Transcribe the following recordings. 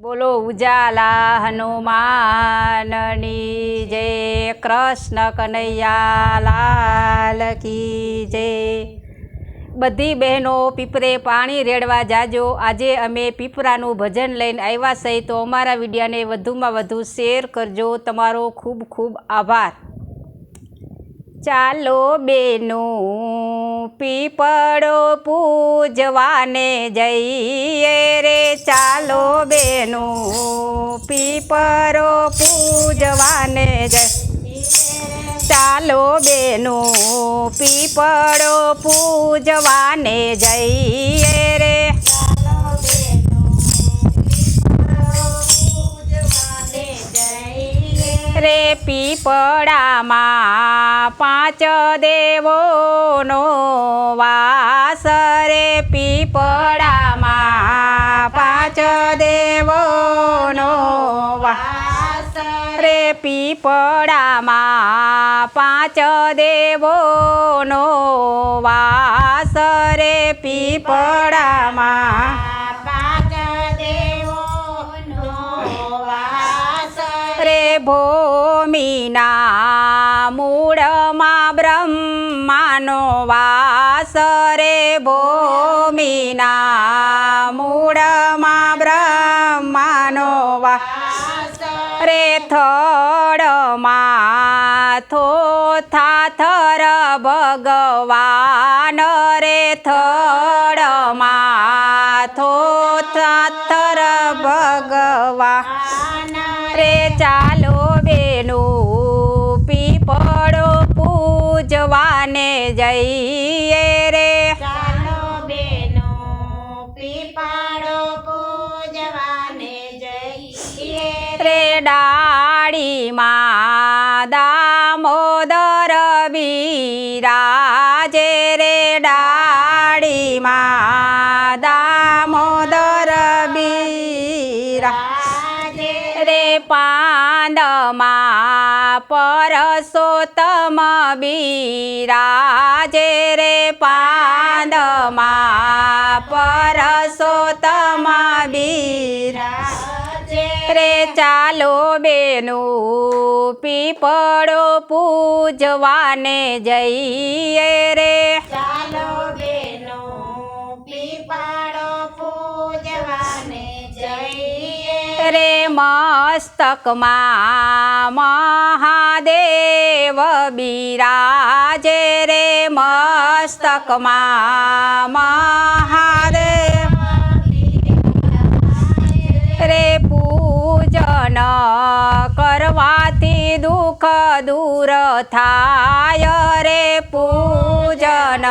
બોલો ઉજાલા હનુમાનની જય, કૃષ્ણ કનૈયા લાલ કી જય। બધી બહેનો પીપરે પાણી રેડવા જાજો। આજે અમે પીપરાનું ભજન લઈને આવ્યા છીએ, તો અમારા વિડીયોને વધુમાં વધુ શેર કરજો। તમારો ખૂબ ખૂબ આભાર। ચાલો બેનો પીપળો પૂજવાને જઈએ રે, ચાલો બેનો પીપળો પૂજવાને જઈએ, ચાલો બેનો પીપળો પૂજવાને જઈએ રે, રે પીપળામાં પાંચ દેવોનો વાસ રે, પીપળામાં પાંચ દેવોનો વાસ રે, પીપળામાં પાંચ દેવોનો વાસ રે, પીપળામાં ભૂમિના મૂળમાં બ્રહ્માનો વાસ રે, ભૂમિના મૂળમાં બ્રહ્માનો વાસ રે, થળમાં થોથા થર ભગવાન રે, થળમાં થોથા થર ભગવાન રે, ચાલો બેનું પીપળો પૂજવાને જઈએ રે, ચાલો બેનો પીપળો પૂજવાને જઈએ રે, ડાળીમાં દામોદર બિરાજે રે, ડાળીમાં દામોદર બિરાજે રે, પાંદમાં પરસોત્તમ બિરાજે રે, પાંદમાં પરસોત્તમ બિરાજે રે, ચાલો બેનું પીપળો પૂજવાને જઈએ રે, ચાલો બેનો પીપળો પૂજવાને જઈએ રે, મસ્તકમાં મહાદેવ બિરાજે રે, મસ્તકમાં મહાદેવ રે, પૂજન કરવાથી દુઃખ દૂર થાય રે, પૂજન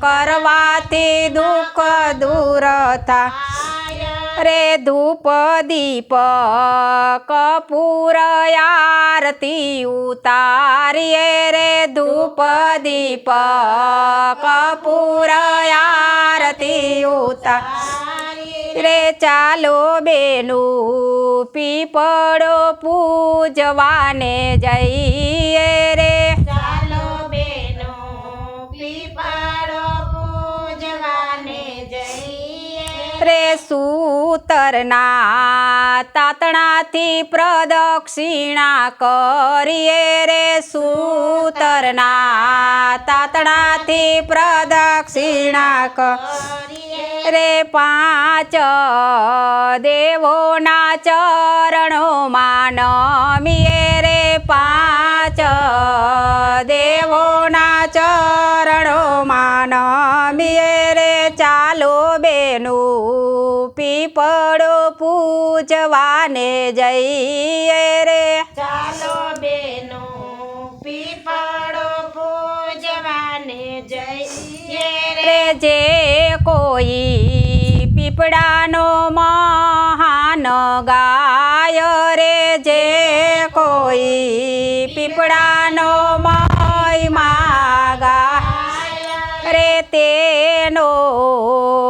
કરવાથી દુઃખ દૂર થાય રે, ધૂપ દીપ કપૂર આરતી ઉતારીએ રે, ધૂપ દીપ કપૂર આરતી ઉતારીએ રે, ચાલો બેનું પીપળો પૂજવાને જઈએ રે, ચાલો બેનો પીપળો પૂજવાને જઈએ રે, સૂતરના તાતણાથી પ્રદક્ષિણા કરીએ રે, સૂતરના તાતણાથી પ્રદક્ષિણા કરીએ રે, પાંચ દેવોના ચરણોમાં નમીએ રે, પાંચ દેવોના ચરણોમાં નમીએ રે, ચાલો બેનું પીપળો પૂજવાને જઈએ રે, ચાલો બેનો પીપળો પૂજવાને જઈએ રે, જે કોઈ પીપળાનો મહાન ગાય રે, જે કોઈ પીપળાનો મહિમા ગાય રે, તેનો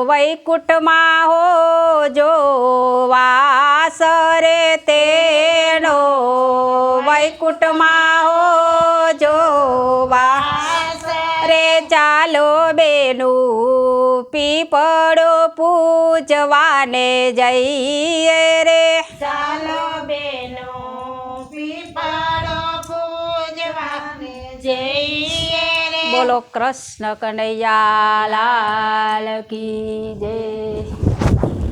વૈકુંઠમાં હો જો વાસ રે, તેનો વૈકુંઠમાં હો જો વાસ રે, ચાલો બેનું પીપળો પૂજ પૂજવાને જઈએ રે ચાલો બેનો પીપળો પૂજવાને જઈએ રે બોલો કૃષ્ણ કનૈયા લાલ કી જય